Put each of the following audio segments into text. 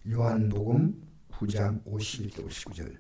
요한복음 9장 51절 59절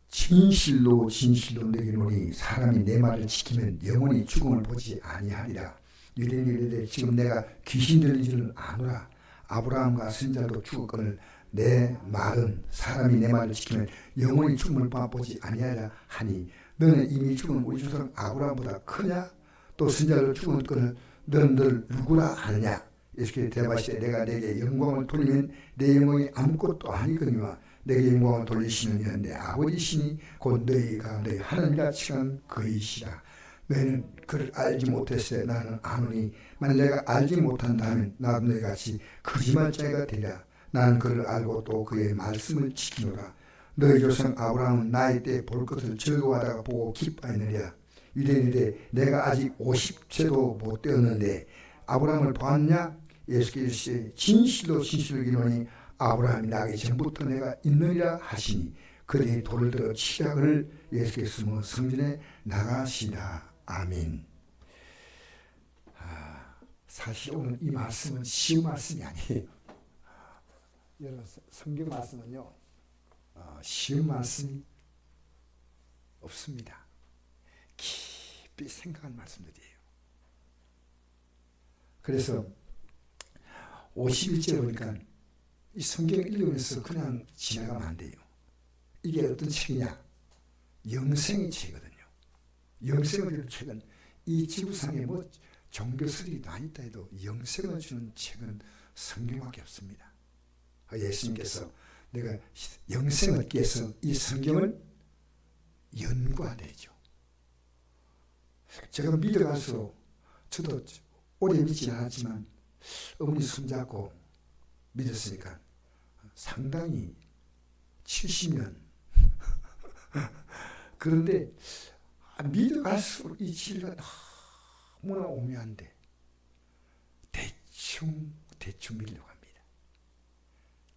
진실로 진실로 너희에게 이르노니 사람이 내 말을 지키면 영원히 죽음을 보지 아니하리라. 유대인이 이르되 지금 내가 귀신 들린 줄은 아노라. 아브라함과 선지자도 죽었거늘 내 말은 사람이 내 말을 지키면 영원히 죽음을 맛보지 아니하리라 하니 너는 이미 죽은 우리 조상 아브라함보다 크냐? 또 선지자도 죽었거늘 너는 늘 누구라 하느냐? 예수께서 대답하시되 내가 내게 영광을 돌리면 내 영광이 아무것도 아니거니와 내게 영광을 돌리시는 이는 내 아버지시니 곧 너희가 너희 하나님과 칭한 그이시라. 너희는 그를 알지 못했으되 나는 아노니 만일 내가 알지 못한다면 나도 너희같이 거짓말쟁이가 되리라. 나는 그를 알고 또 그의 말씀을 지키노라. 너희 조상 아브라함은 나이 때 볼 것을 즐거워하다가 보고 기뻐하느니라. 유대인이되 내가 아직 50세도 못 되었는데 아브라함을 보았냐? 예수께서 진실로 진실로 이르노니 아브라함이 나기 전부터 내가 있느니라 하시니 그들이 돌을 들어 치라그를 예수께서 숨어 성전에 나가시다. 아멘. 사실 오늘 이 말씀은 쉬운 말씀이 아니에요. 여러분 성경 말씀은요 쉬운 말씀이 없습니다. 깊이 생각한 말씀들이에요. 그래서 51절 보니까 이 성경 읽으면서 그냥 지나가면 안 돼요. 이게 어떤 책이냐? 영생의 책이거든요. 영생을 주는 책은 이 지구상에 뭐 종교설이 많이 있다 해도 영생을 주는 책은 성경밖에 없습니다. 예수님께서 내가 영생을 얻기 위해서 이 성경을 연구하되죠. 제가 믿어갈수록 저도 오래 믿지는 않았지만 어머니 손잡고 믿었으니까 상당히 70년 그런데 믿어갈수록 이 진리가 너무나 오묘한데 대충 믿려고 합니다.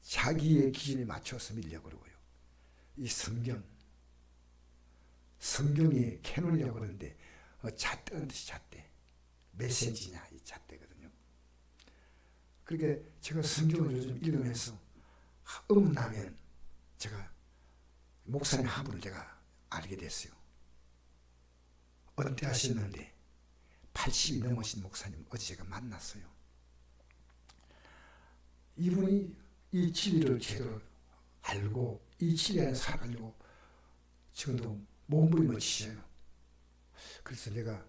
자기의 기준에 맞춰서 믿려고 그러고요. 이 성경이 캐논이라고 그러는데 잣대라는 뜻이 잣대 메시지냐 이 잣대거든요. 그러니까 제가 성경을 요즘 읽으면서 나면 제가 목사님 한 분을 제가 알게 됐어요. 은퇴하셨는데 80이 넘으신 목사님 어제 제가 만났어요. 이분이 이 진리를 제대로 알고 이 진리 안에 살아가려고 지금도 몸부림치셔요. 그래서 내가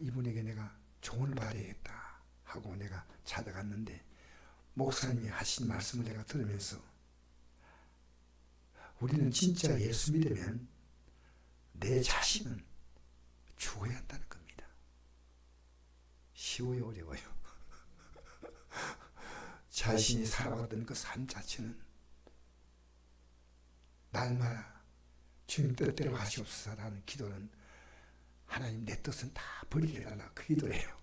이분에게 내가 조언을 받아야겠다 하고 내가 찾아갔는데 목사님이 하신 말씀을 내가 들으면서 우리는 진짜 예수 믿으면 내 자신은 죽어야 한다는 겁니다. 쉬워요, 어려워요? 자신이 살아왔던 그 삶 자체는 날마다 주님 뜻대로 하시옵소서라는 기도는 하나님 내 뜻은 다 버리게 해달라 그 기도예요.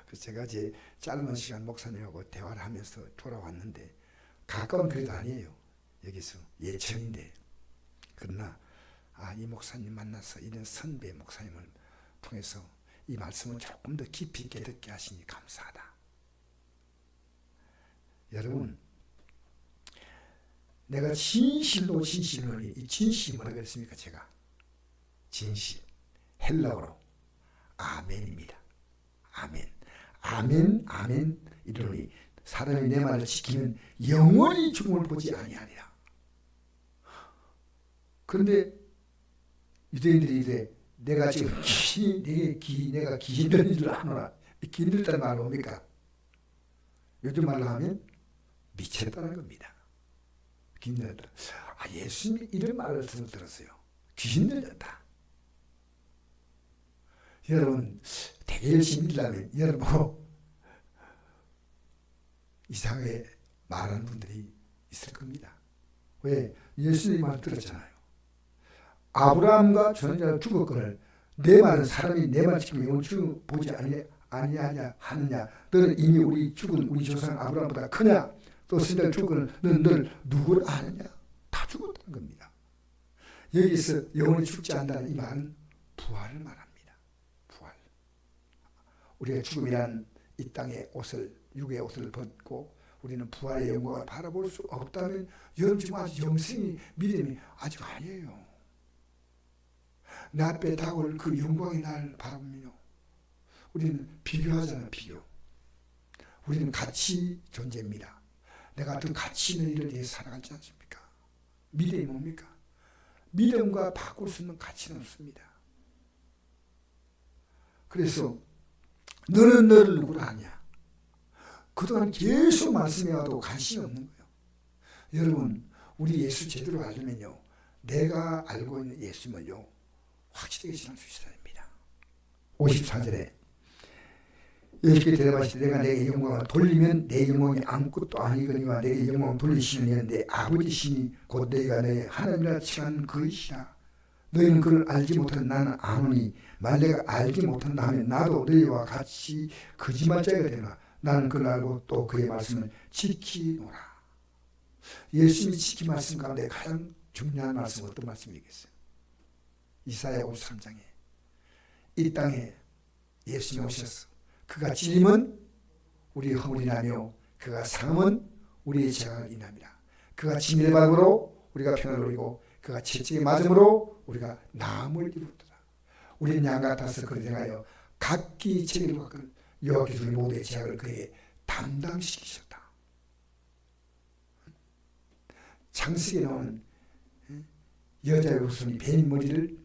그래서 제가 제 짧은 시간 목사님하고 대화를 하면서 돌아왔는데 가까운 거리도 아니에요. 여기서 예천인데 그러나 이 목사님 만나서 이런 선배 목사님을 통해서 이 말씀을 조금 더 깊이 있게 듣게 하시니 감사하다. 여러분 내가 진실로 이 진실이 뭐라고 했습니까? 제가 진실 헬라어로 아멘입니다. 아멘 이르노니 사람이 내 말을 지키면 영원히 죽음을 보지 아니하리라. 그런데 유대인들이 이래 내가 지금 내가 귀신 들린 줄 아노라. 귀신 들다는 말은 뭡니까? 요즘 말로 하면 미쳤다는 겁니다. 귀신 들렸다. 예수님이 이런 말을 들었어요. 귀신 들렸다. 여러분 되게 열심히 믿으려면 여러분 이상하게 말하는 분들이 있을 겁니다. 왜? 예수님 말 들었잖아요. 아브라함과 전자가 죽었거늘 내 말은 사람이 내 말 지키면 영원히 죽음 보지 아니하냐 하느냐. 너는 이미 죽은 우리 조상 아브라함보다 크냐? 또 선자가 죽었거늘 너는 늘 누구를 아느냐? 다 죽었다는 겁니다. 여기서 영원히 죽지 않는다는 이 말은 부활을 말합니다. 우리가 죽음이란 이 땅의 옷을 육의 옷을 벗고 우리는 부활의 영광을 바라볼 수 없다면 여러분 지금 아직 영생이 믿음이 아직 아니에요. 내 앞에 다가올 그 영광의 날 바라보면요, 우리는 비교하잖아요. 비교. 우리는 가치 존재입니다. 내가 그 가치 있는 일을 위해 살아가지 않습니까? 믿음이 뭡니까? 믿음과 바꿀 수 있는 가치는 없습니다. 그래서 너는 너를 누구로 아냐? 그동안 계속 말씀해와도 관심이 없는 거예요. 여러분, 우리 예수 제대로 알려면요, 내가 알고 있는 예수님을요 확실하게 지날 수 있어야 됩니다. 54절에 예수께 대답하시되 내가 내게 영광을 돌리면 내 영광이 아무것도 아니거니와 내게 영광을 돌리시는 내 아버지 신이 곧 내가 내 하나님이라 칭한 그이시라. 너희는 그를 알지 못한 나는 아노니 만약 내가 알지 못한다면 나도 너희와 같이 거짓말자가 되나 나는 그를 알고 또 그의 말씀을 지키노라. 예수님이 지킨 말씀 가운데 가장 중요한 말씀은 어떤 말씀이겠어요? 이사야 53장에 이 땅에 예수님이 오셔서 그가 찔림은 우리의 허물이 나며 그가 상함은 우리의 죄악을 인함이라. 그가 진멸의 박으로 우리가 평안을 누리고 그가 채찍에 맞음으로 우리가 나음을 이루었더라. 우리는 양 같아서 그를 향하여 각기 죄를 받고 여호와께서 우리 모두의 죄악을 그에게 담당시키셨다. 창세기에 나오는 여자의 후손이 뱀 머리를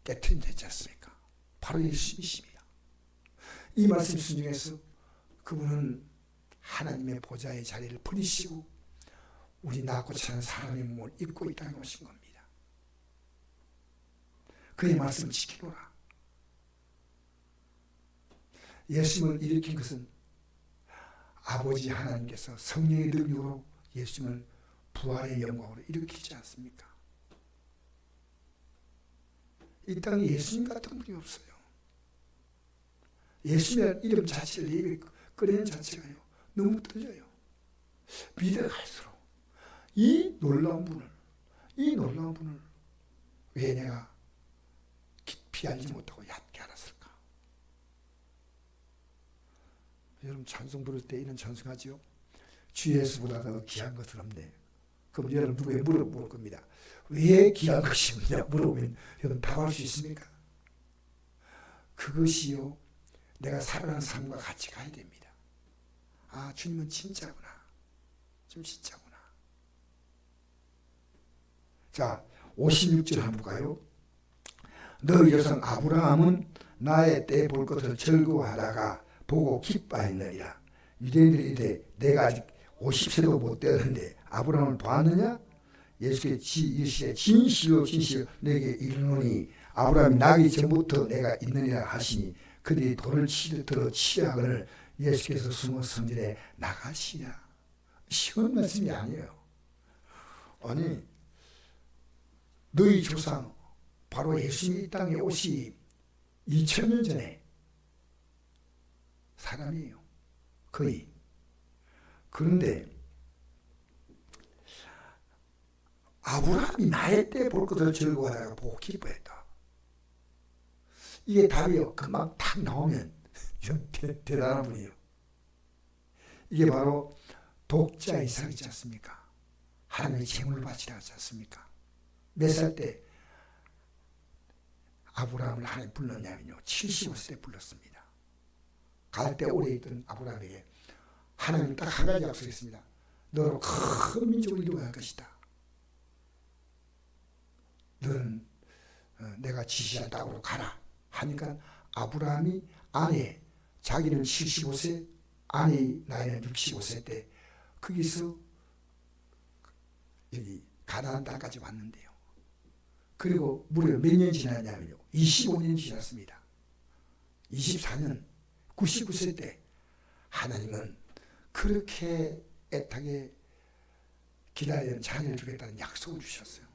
깨트린 되지 않습니까? 바로 예수님이십니다. 이 말씀 순종해서 그분은 하나님의 보좌의 자리를 버리시고 우리 낳고 자란 사람의 몸을 입고 이 땅에 오신 겁니다. 그의 말씀을 지키노라. 예수님을 일으킨 것은 아버지 하나님께서 성령의 능력으로 예수님을 부활의 영광으로 일으키지 않습니까? 이 땅에 예수님 같은 분이 없어요. 예수님의 이름 자체를 입에 꺼내는 자체가요 너무 떨려요. 믿어갈수록 이 놀라운 분을 왜 내가 깊이 알지 못하고 얕게 알았을까? 여러분 찬송 부를 때 이런 찬송하지요. 주 예수보다 더 귀한 것은 없네. 그럼 여러분 누구에 물어볼 겁니다. 왜 귀한 것이 없냐 물어보면 여러분 답할 수 있습니까? 그것이요 내가 살아가는 삶과 같이 가야 됩니다. 아, 주님은 진짜구나. 좀 진짜구나. 자, 56절 한번 볼까요? 너희 조상 아브라함은 나의 때 볼 것을 즐거워하다가 보고 기뻐했느니라. 유대인들이 이르되 내가 아직 50세도 못 되었는데 아브라함을 보았느냐? 예수께서 이르시되 진실로 내게 이르노니 아브라함이 나기 전부터 내가 있느니라 하시니 그들이 돌을 들어 치려하거늘 예수께서 숨어 성전에 나가시라. 쉬운 말씀이 아니에요. 아니 너희 조상 바로 예수님이 이 땅에 오시 2000년 전에 사람이에요. 거의. 그런데 아브라함이 나의 때 볼 것을 즐거워하다가 보고 기뻐했다. 이게 답이요. 금방 탁 나오면 대단한 분이에요. 이게 바로 독자 이삭이지 않습니까? 하나님의 제물을 바치라 하지 않습니까? 몇 살 때 아브라함을 하나님 불렀냐면요 75세 때 불렀습니다. 갈 때 오래 있던 아브라함에게 하나님 딱 한 가지 약속했습니다. 너로 큰 민족을 이루어갈 것이다. 너는 내가 지시할 땅으로 가라 하니까 아브라함이 아내 자기는 75세 아내의 나이는 65세 때 거기서 여기 가나안 땅까지 왔는데요. 그리고 무려 몇 년 지났냐면요 25년 지났습니다. 24년 99세 때 하나님은 그렇게 애타게 기다리는 자녀를 주겠다는 약속을 주셨어요.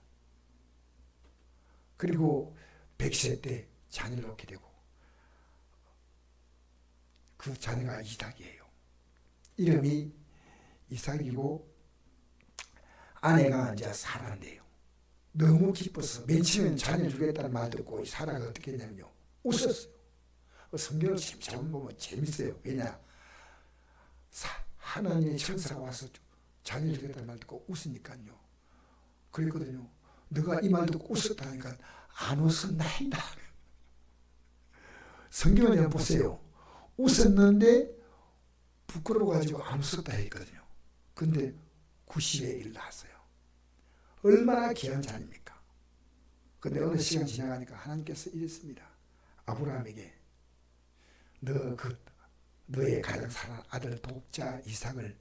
그리고 100세 때 자녀를 얻게 되고 그 자녀가 이삭이에요. 이름이 이삭이고 아내가 이제 사라인데요. 너무 기뻐서 맨 처음엔 자녀 주겠다는 말 듣고 사라가 어떻게 했냐면요 성경을 잘못 보면 재밌어요. 왜냐 하나님의 천사가 와서 자녀를 주겠다는 말 듣고 웃으니까요. 그랬거든요. 너가 이 말 듣고 웃었다니까 안 웃었나이다. 성경을 한번 보세요. 웃었는데 부끄러워가지고 안 웃었다 했거든요. 근데 90에 일 나왔어요. 얼마나 귀한 자녀입니까? 근데 어느 시간 지나가니까 하나님께서 이랬습니다. 아브라함에게 너의 가장 사랑하는 아들 독자 이삭을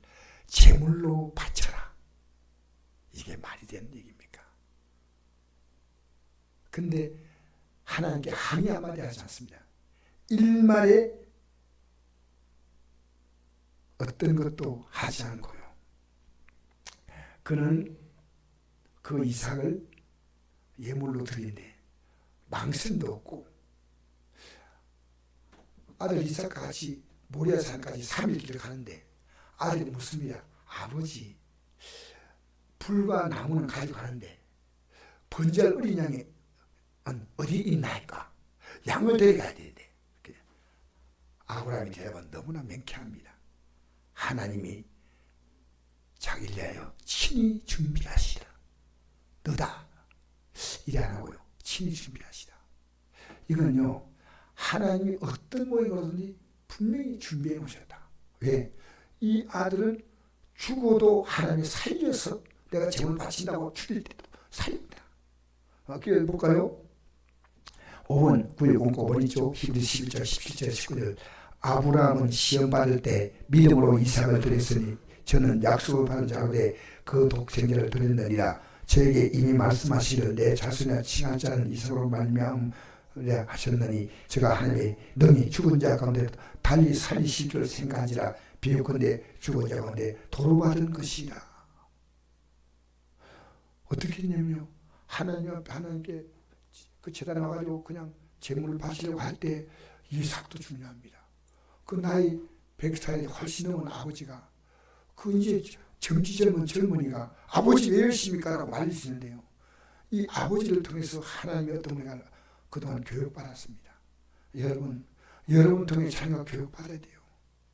제물로 바쳐라. 이게 말이 되는 얘기입니까? 근데 하나님께 항의 한마디 하지 않습니다. 일말에 어떤 것도 하지 않고요. 그는 그 이삭을 예물로 드린데 망설임도 없고 아들 이삭과 같이 모리아산까지 3일 길을 가는데 아들이 묻습니다. 아버지, 불과 나무는 가지고 가는데 번제할 어린 양이 어디 있나이까? 양을 데려가야 되는데. 아브라함이 대답은 너무나 명쾌합니다. 하나님이 자기를 위하여 친히 준비하시라. 너다. 이래 안 하고요. 친히 준비하시라. 이건요, 하나님이 어떤 모양으로든지 분명히 준비해 놓으셨다. 왜? 이 아들은 죽어도 하나님이 살려서 내가 제물 바친다고 죽일 때도 살립니다. 기회를 볼까요? 5번 9에 공고 원이죠. 히브리서 11절 17절 19절 아브라함은 시험받을 때 믿음으로 이삭을 드렸으니 저는 약속을 받은 자로되 그 독생자를 드렸느니라. 저에게 이미 말씀하시기를 내 자손이나 칭할 자는 이삭으로 말미암으라 하셨느니 제가 하나님의 능히 죽은 자 가운데 달리 살리실 줄 생각하지라. 비유컨대 죽은 자 가운데 도로 받은 것이라. 어떻게 했냐면요, 하나님께 그 재단에 와가지고 그냥 제물을 바치려고 할 때 이삭도 중요합니다. 그 나이 100살이 훨씬 넘은 아버지가 그 이제 정지 젊은 젊은이가 아버지 왜 이러십니까? 라고 말릴 수 있는데요. 이 아버지를 통해서 하나님의 어떤 분이 그동안 교육받았습니다. 여러분 통해 자녀가 교육받아야 돼요.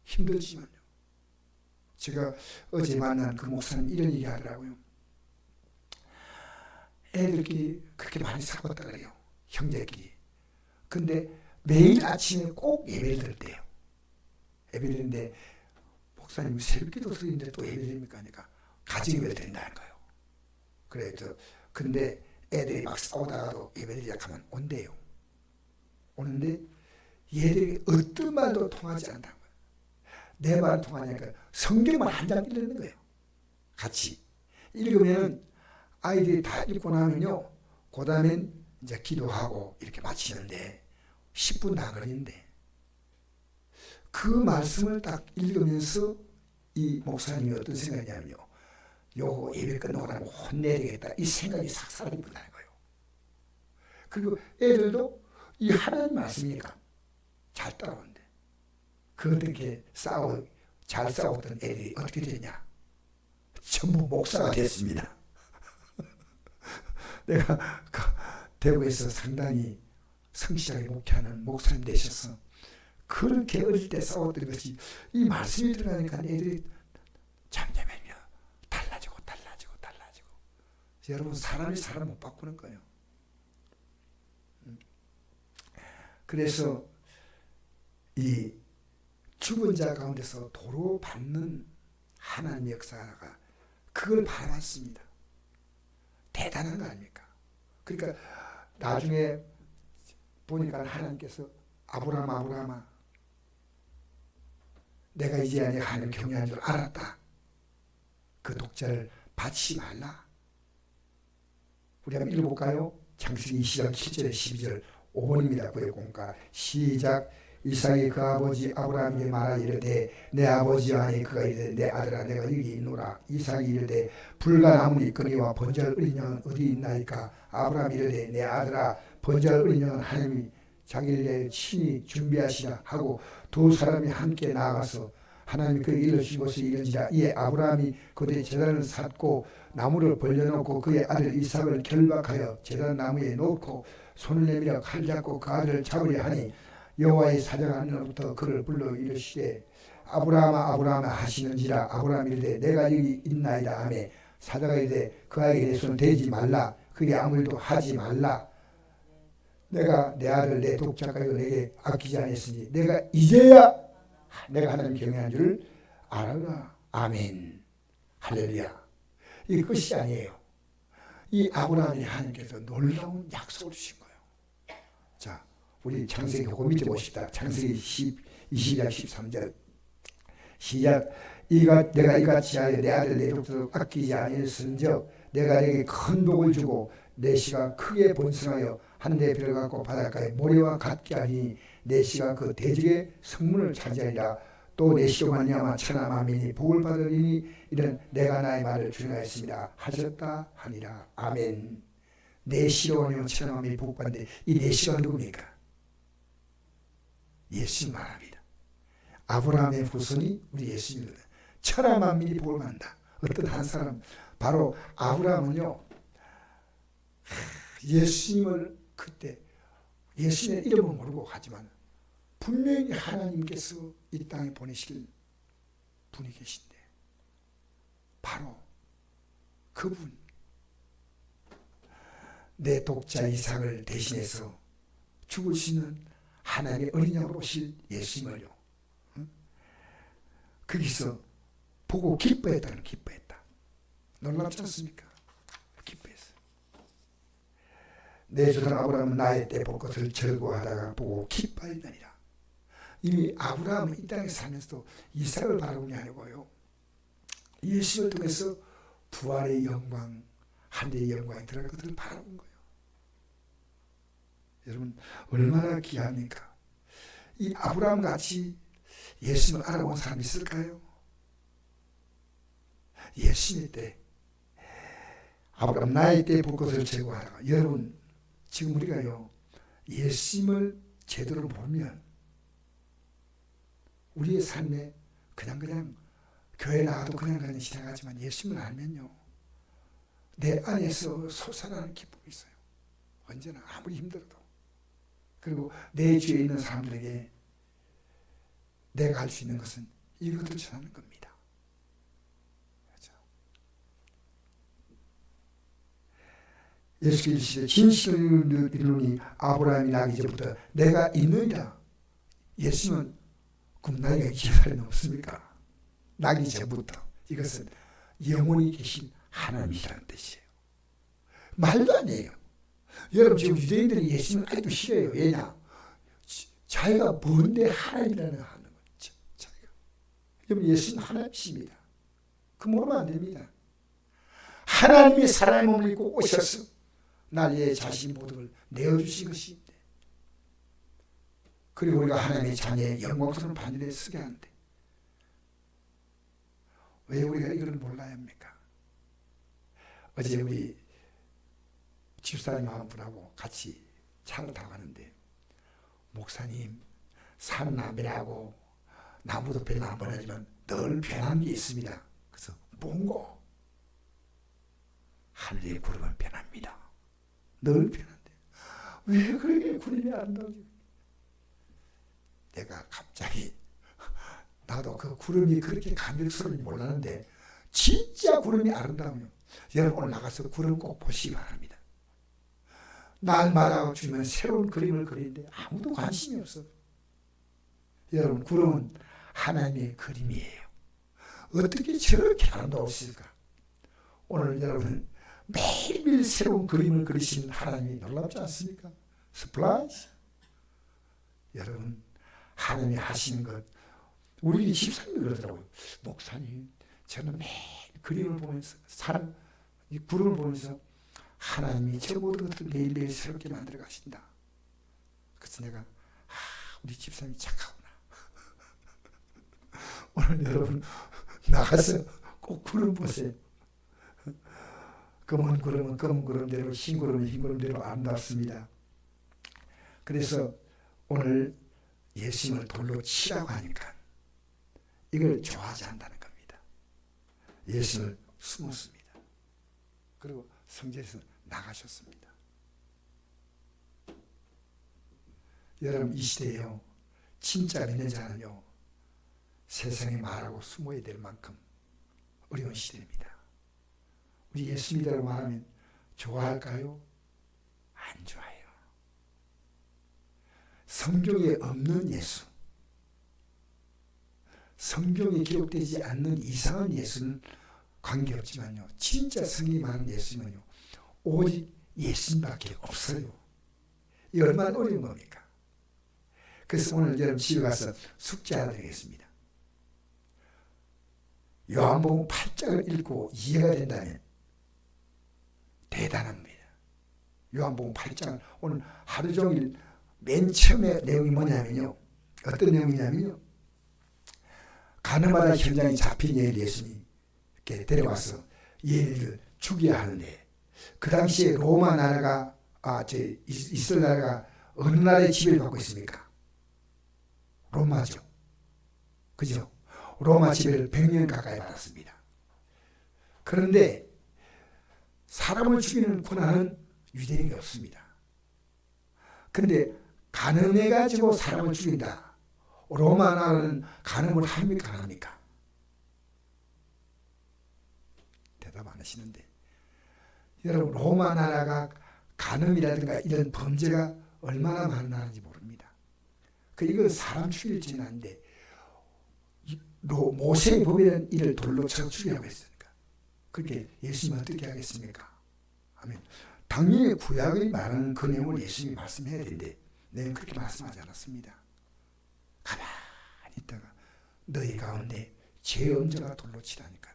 힘들지만요. 제가 어제 만난 그 목사님 이런 얘기 하더라고요. 애들끼리 그렇게 많이 싸웠다 그래요. 형제끼리. 근데 매일 아침에 꼭 예배를 드렸대요. 예배를 드리는데 목사님 새벽기도 드리는데 또 예배를 드립니까? 하니까 가정예배를 드린다는 거예요. 그래서 근데 애들이 막 싸우다가도 예배를 시작하면 온대요. 오는데 얘들이 어떤 말도 통하지 않는다는 거예요. 내 말은 통하니까 성경만 한 장 읽는 거예요. 같이 읽으면 아이들이 다 읽고 나면요, 그 다음엔 이제 기도하고 이렇게 마치는데 10분도 안 걸리는데 그 말씀을 딱 읽으면서 이 목사님이 어떤 생각이냐면요, 요거 예배 끝나고 나면 혼내야 되겠다 이 생각이 싹 사라진다는 거예요. 그리고 애들도 이 하나님 말씀이니까 잘 따라오는데 그 어떻게 잘 싸웠던 애들이 어떻게 되냐, 전부 목사가 됐습니다. 내가 대구에서 상당히 성실하게 목회하는 목사님 되셔서 그렇게 어릴 때 싸웠던 것이 이 말씀이 들어가니까 애들이 잠잠하며 달라지고 여러분, 사람이 사람 못 바꾸는 거예요. 그래서 이 죽은 자 가운데서 도로 받는 하나님의 역사가 그걸 바라봤습니다. 대단한 거 아닙니까? 그러니까 나중에 보니까 하나님께서 아브라함아 내가 이제야 내 하나님 경외한 줄 알았다. 그 독자를 바치지 말라. 우리 한번 읽어볼까요? 창세기 20장 7절에 12절 5번입니다. 그의 공가 시작. 이삭이 그 아버지 아브라함에게 말하 이르되 내 아버지와 하니 그가 이르되 내 아들아 내가 여기 있노라. 이삭이 이르되 불과 나무니 있거니와 번제할 어린 양은 어디 있나이까? 아브라함이 이르되 내 아들아 번제할 어린 양은 하나님이 자기를 위해 친히 준비하시라 하고 두 사람이 함께 나아가서 하나님이 그에게 이르신 것이 이런지라. 이에 아브라함이 그들의 제단을 샀고 나무를 벌려놓고 그의 아들 이삭을 결박하여 제단 나무에 놓고 손을 내밀어 칼 잡고 그 아들을 잡으려 하니 여호와의 사자가 하늘로부터 그를 불러 이르시되 아브라함아 아브라함아 하시는지라. 아브라함이 이르되 내가 여기 있나이다 하매 사자가 이르되 그에게 내 손을 대지 말라. 그게 아무 일도 하지 말라. 내가 내 아들 내 독자까지 내게 아끼지 않았으니 내가 이제야 내가 하나님 경외한 줄 알아라. 아멘. 할렐루야. 이게 끝이 아니에요. 이 아브라함이 하나님께서 놀라운 약속을 주신 거예요. 자, 우리 창세기 그 밑에 보십시다. 창세기 22장 13절 시작. 내가 이같이 하여 내 아들 내 독자를 아끼지 아니했은즉 내가 내게 큰 복을 주고 내 씨가 크게 번성하여 하늘의 별을 갖고 바닷가에 모래와 같게 하니 내 씨가 그 대적의 성문을 차지하리라. 또 내 씨로 말미암아 천하 만민이 복을 받으리니 이는 내가 나의 말을 준행하였습니다 하셨다 하니라. 아멘. 내 씨로 말미암아 천하 만민이 복 받는데 이 내 씨가 누굽니까? 예수 말합니다. 아브라함의 후손이 우리 예수님입니다. 천하 만민이 복을 받는다. 어떤 한 사람 바로 아브라함은요 예수님을 그때 예수님의 이름을 모르고 하지만 분명히 하나님께서 이 땅에 보내실 분이 계신데 바로 그분 내 독자 이삭을 대신해서 죽으시는 하나님의 어린 양으로 오실 예수님을요 거기서 보고 기뻐했다는 기뻐했다. 놀랍지 않습니까? 기뻐했어요. 내 조상 아브라함은 나의 때 볼 것을 절구하다가 보고 기뻐했느니라. 이미 아브라함은 이 땅에 살면서도 이삭을 바라본 게 아니고요 예수를 통해서 부활의 영광, 하늘의 영광이 들어갈 것을 바라본 거예요. 여러분 얼마나 귀합니까? 이 아브라함 같이 예수님을 알아본 사람이 있을까요? 예수님의 때 아브라함 나의 때 볼 것을 제거하다가 여러분 지금 우리가요 예수님을 제대로 보면 우리의 삶에 그냥 교회 나가도 그냥 지나가지만 예수님을 알면요 내 안에서 솟아나는 기쁨이 있어요. 언제나 아무리 힘들어도. 그리고 내 주위에 있는 사람들에게 내가 할 수 있는 것은 이것을 전하는 겁니다. 그렇죠? 예수께서 이르시되 진실을 이루니 아브라함이 나기 전부터 내가 있느니라. 예수님은 그럼 나이가 기살이 넘습니까? 나기 전부터. 이것은 영원히 계신 하나님이라는 뜻이에요. 말도 아니에요. 여러분 지금 유대인들이 예수님을 아직도 싫어해요. 왜냐? 자기가 뭔데 하나님이라는 하는 거죠. 자기가. 여러분 예수는 하나님이십니다. 그 모르면 안 됩니다. 하나님이 사람의 몸을 입고 오셔서 나의 자신 모든 걸 내어주신 것인데 그리고 우리가 하나님의 자녀의 영광스러운 반열에 서게 하는데 왜 우리가 이걸 몰라야 합니까? 어제 우리 집사님 한 분하고 같이 차를 타고 가는데 목사님 산 나무라고 나무도 별로 안 변하지만 늘 변하는 게 있습니다. 그래서 뭔고? 하늘의 구름은 변합니다. 늘 변한대. 왜 그렇게 구름이 아름다우지? 내가 갑자기 나도 그 구름이 그렇게 감격스러운지 몰랐는데 진짜 구름이 아름다워요. 여러분 오늘 나가서 구름 꼭 보시기 바랍니다. 날마다 주면 새로운 그림을 그리는데 아무도 관심이 없어. 여러분 구름은 하나님의 그림이에요. 어떻게 저렇게 아름다울 수 있을까? 오늘 여러분 매일매일 새로운 그림을 그리시는 하나님이 놀랍지 않습니까? 스플라시. 여러분 하나님이 하시는 것 우리 집사님이 그러더라고요. 목사님 저는 매일 그림을 보면서 이 구름을 보면서 하나님이 저 모든 것을 매일매일 새롭게 만들어 가신다. 그래서 내가 우리 집사님이 착하구나. 오늘 여러분 나가서 꼭 구름 보세요. 검은 구름은 검은 구름대로 흰 구름은 흰 구름대로 아름답습니다. 그래서 오늘 예수님을 돌로 치라고 하니까 이걸 좋아하지 않는다는 겁니다. 예수님을 숨었습니다. 그리고 성전에서 나가셨습니다. 여러분 이 시대에요 진짜 믿는 자는요 세상에 말하고 숨어야 될 만큼 어려운 시대입니다. 우리 예수 믿으라고 말하면 좋아할까요? 안 좋아해요. 성경에 없는 예수, 성경에 기록되지 않는 이상한 예수는 관계없지만요, 진짜 성경이 말하는 예수는요, 오직 예수님밖에 없어요. 이 얼마나 어려운 겁니까? 그래서 오늘 여러분 집에 가서 숙제 하나 드리겠습니다. 요한복음 8장을 읽고 이해가 된다면 대단합니다. 요한복음 8장을 오늘 하루 종일 맨 처음에 내용이 뭐냐면요, 어떤 내용이냐면요, 가늠하다 현장에 잡힌 예를 예수님 이렇게 데려와서 예를 죽여야 하는데, 그 당시에 로마 나라가 이스라엘 나라가 어느 나라의 지배를 받고 있습니까? 로마죠. 그죠? 로마 지배를 100년 가까이 받았습니다. 그런데 사람을 죽이는 권한은 유대인에게 없습니다. 그런데 간음해가지고 사람을 죽인다. 로마 나라는 간음을 합니까, 안 합니까? 대답 안 하시는데, 여러분, 로마 나라가 간음이라든가 이런 범죄가 얼마나 많은지 모릅니다. 이건 사람 죽일지는 않는데, 모세의 법이라는 이를 돌로 쳐 죽이라고 했으니까 그렇게 예수님은 어떻게 하겠습니까? 아멘. 당연히 구약이 말하는 그 내용을 예수님이 말씀해야 되는데, 내가 그렇게 말씀하지 않았습니다. 가만히 있다가 너희 가운데 죄 엄자가 돌로 치라니까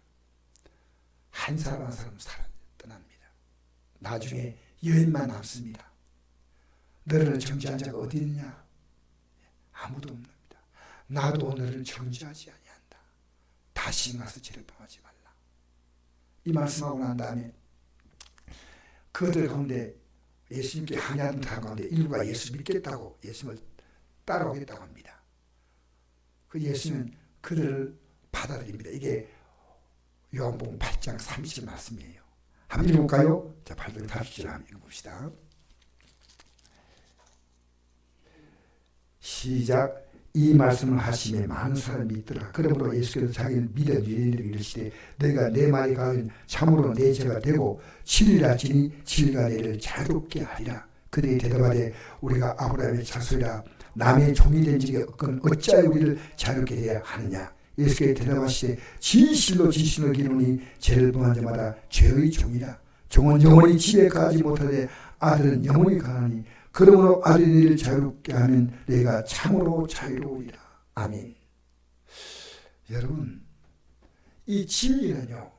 한 사람 한 사람 떠납니다. 나중에 여인만 남습니다. 너를 정죄한 자가 어디 있느냐? 아무도 없습니다. 나도 너를 정죄하지 아니한다. 다시 가서 죄를 범하지 말라. 이 말씀하고 난 다음에 그들 가운데 예수님께 항의하던 사람 가운데 일부가 예수 믿겠다고, 예수님을 따라오겠다고 합니다. 그 예수님은 그들을 받아들입니다. 이게 요한복음 8장 30절 말씀이에요. 한번 읽어볼까요? 자, 8절 40절 한번 읽어봅시다. 시작. 이 말씀을 하시매 많은 사람이 믿더라. 그러므로 예수께서 자기를 믿어 유대인들에게 이르시되 너희가 내 말이 가면 참으로 내 죄가 되고 진리라 지니 진리가 너희를 자유롭게 하리라. 그들이 대답하되 우리가 아브라함의 자손이라 남의 종이 된 적이 없건 어찌하여 우리를 자유롭게 해야 하느냐. 예수께서 대답하시되 진실로 진실로 기노니 죄를 범한 자마다 죄의 종이라. 종은 영원히 집에 가지 못하되 아들은 영원히 가나니 그러므로 아들을 자유롭게 하면 내가 참으로 자유로우리라. 아멘. 여러분, 이 진리는요,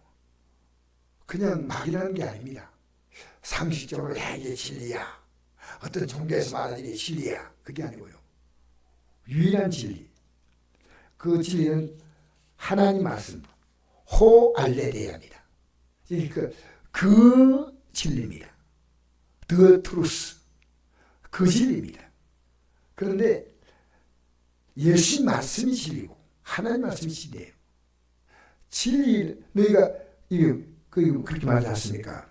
그냥 막이라는 게 아닙니다. 상식적으로 이게 진리야, 어떤 종교에서 말하는 게 진리야, 그게 아니고요, 유일한 진리, 그 진리는 하나님 말씀 호알레데아입니다. 그 진리입니다. The truth, 그 진리입니다. 그런데 예수 말씀이 진리고 하나님 말씀이 진리예요. 진리, 너희가 그렇게 말하지 않습니까?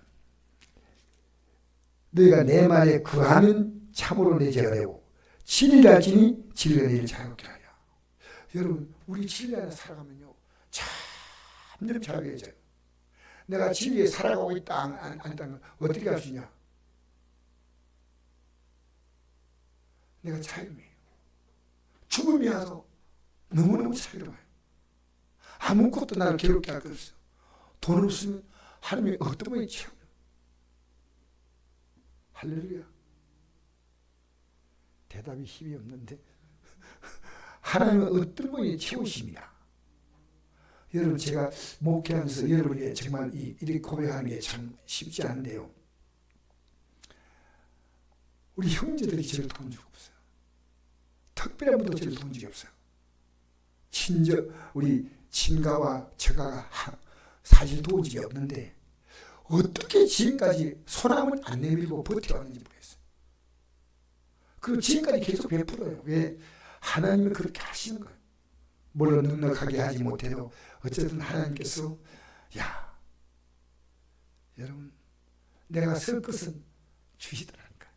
너희가 내 말에 거하면 참으로 내 죄가 되고 진리라 지니 진리가 너희를 자유롭게 하리라. 여러분, 우리 진리 안에 살아가면요, 참으로 자유해져요. 내가 진리에 살아가고 있다 안 있다는 걸 어떻게 알 수 있냐? 내가 자유로워요. 죽음이 와서 너무너무 자유로워요. 아무것도 나를 괴롭게 할 것 없어요. 돈 없으면 하나님이 어떤 분이 채워요. 할렐루야. 대답이 힘이 없는데 하나님은 어떤 분이 채우십니다. 여러분, 제가 목회하면서 여러분이 정말 이렇게 고백하는 게 참 쉽지 않은데요, 우리 형제들이 저를 도운 적 없어요. 특별한 분도 저를 도운 적이 없어요. 우리 친가와 처가가 사실 도운 적이 없는데 어떻게 지금까지 소나무를 안 내밀고 버텨왔는지 모르겠어요. 그리고 지금까지 계속 베풀어요. 왜? 하나님은 그렇게 하시는 거예요. 물론 넉넉하게 하지 못해도 어쨌든 하나님께서, 야, 여러분, 내가 쓸 것은 주시더라니까.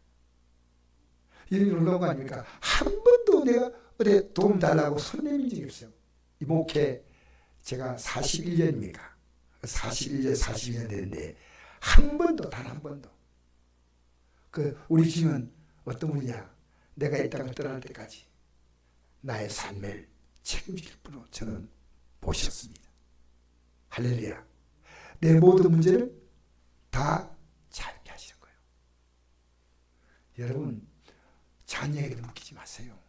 이런 놀라운 거 아닙니까? 한 번도 내가 어디 도움 달라고 손 내민 적이 없어요. 이 목회 제가 41년입니까? 41년, 42년 됐는데 한 번도, 단 한 번도 우리 주님은 어떤 분이냐? 내가 이 땅을 떠날 때까지 나의 삶을 책임질 분으로 저는 보셨습니다. 할렐루야. 내 모든 문제를 다 잘 하시는 거예요. 여러분, 자녀에게도 맡기지 마세요.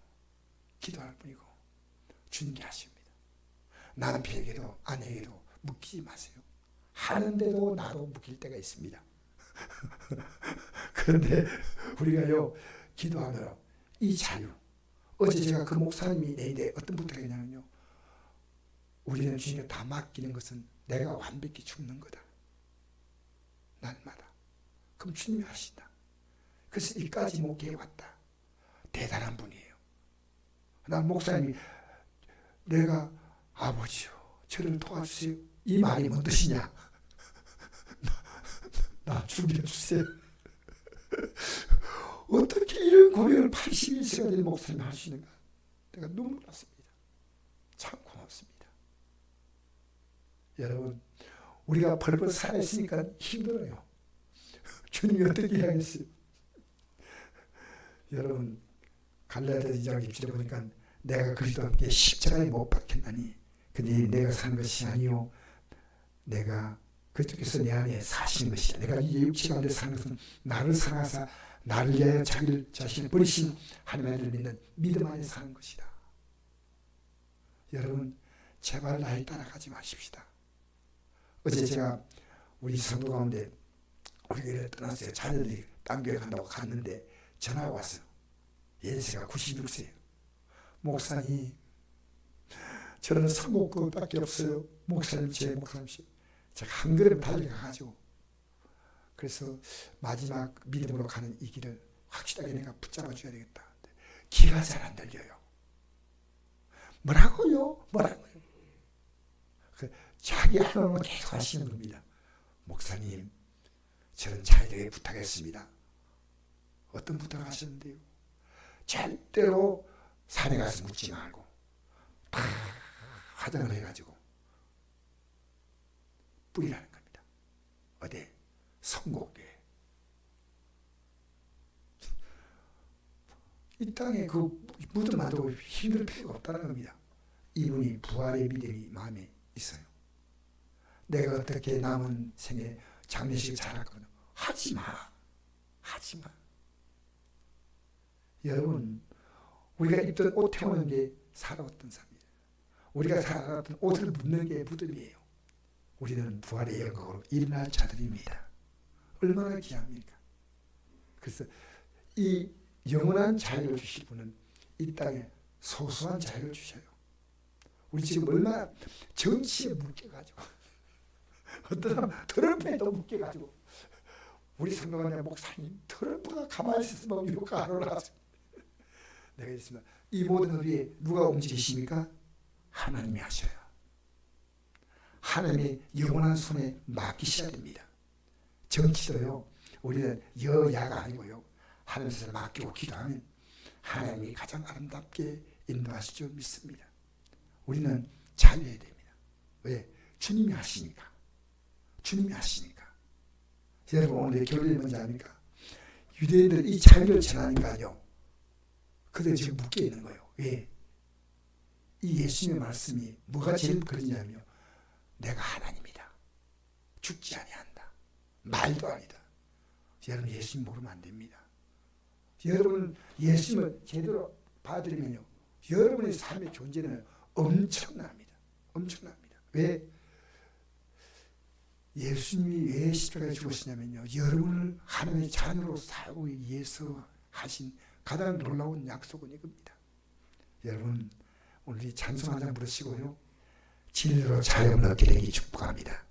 기도할 뿐이고 주님께 하십니다. 남편에게도 아내에게도 맡기지 마세요. 하는데도 나도 묶일 때가 있습니다. 그런데 우리가요, 기도하며 이 자유, 어제 제가 그 목사님이 내인데 어떤 부탁이 있냐면요, 우리는 주님께 다 맡기는 것은 내가 완벽히 죽는 거다, 날마다. 그럼 주님이 하신다. 그래서 이까지 목회해 왔다. 대단한 분이에요. 난 목사님이 내가 아버지요 저를 도와주세요, 이 말이 뭔 뜻이냐? 나 죽여주세요. 어떻게 이런 고백을 81세가 된 목사님이 할 수 있는가? 내가 눈물 났습니다. 참 고맙습니다. 여러분, 우리가 벌벌 살아있으니까 힘들어요. 주님이 어떻게 해야겠어요? 여러분, 갈라디아 2장 20절에 보니까 내가 그리스도와 함께 십자가에 못 박혔나니 근데 내가 사는 것이 아니요 내가 그리스도께서 내 안에 사시는 것이다. 내가 이 육체 가운데 사는 것은 나를 사랑하사 나를 위하여 자기를 자신을 버리신 하나님을 믿는 믿음 안에 사는 것이다. 여러분, 제발 나에 따라가지 마십시다. 어제 제가 우리 성도 가운데 우리 교회를 떠났어요. 자녀들이 딴 교회 간다고 갔는데 전화가 왔어요. 연세가 96세예요. 목사님, 저는 선곡밖에 없어요. 목사님, 제 목사님. 제가 한 걸음 달려가가지고 그래서 마지막 믿음으로 가는 이 길을 확실하게 내가 붙잡아줘야 되겠다. 귀가 잘 안 들려요. 뭐라고요? 자기 하나만 계속 하시는 겁니다. 목사님, 저는 자녀에게 부탁했습니다. 어떤 부탁을 하셨는데요? 절대로 산에 가서 묻지 말고 다 화장을 해가지고 뿌리라는 겁니다. 어디? 성곡교회. 이 땅에 그 무덤 만들고 힘들 필요가 없다는 겁니다. 이분이 부활의 믿음이 마음에 있어요. 내가 어떻게 남은 생에 장례식 잘할 거냐? 하지 마. 여러분, 우리가 입던 옷 태우는 게 살아왔던 삶이에요. 우리가 살아왔던 옷을 묻는 게 무덤이에요. 우리는 부활의 영광으로 일어날 자들입니다. 얼마나 귀합니까? 그래서 이 영원한 자유를 주실 분은 이 땅에 소소한 자유를 주셔요. 우리 지금 얼마나 정치에 묶여가지고 어떤 사람 트럼프에도 묶여가지고 우리 성도가 목사님 트럼프가 가만히 있으면 이렇게 안 올라가서 내가 있으면 이 모든 일이 누가 움직이십니까? 하나님이 하셔요. 하나님이 영원한 손에 맡기셔야 됩니다. 정치도요, 우리는 여야가 아니고요, 하나님 손에 맡기고 기도하면 하나님이 가장 아름답게 인도하실 줄 믿습니다. 우리는 자유해야 됩니다. 왜? 주님이 하시니까. 여러분, 오늘 결론이 뭔지 아닙니까? 유대인들 이 자유를 전하니까요, 그들 지금 묶여 있는 거예요. 왜? 이 예수님의 말씀이 뭐가 제일 그러냐면요, 내가 하나님이다. 죽지 아니한다. 말도 아니다. 여러분, 예수님 모르면 안 됩니다. 여러분, 예수님을 제대로 받아들이면요, 여러분의 삶의 존재는 엄청납니다. 왜? 예수님이 왜 십자가에 죽으시냐면요, 여러분을 하나님의 자녀로 살기 위해서 하신 가장 놀라운 약속은 이겁니다. 여러분, 오늘 이 찬송 한 장 부르시고요, 진리로 자유를 얻게 되기 축복합니다.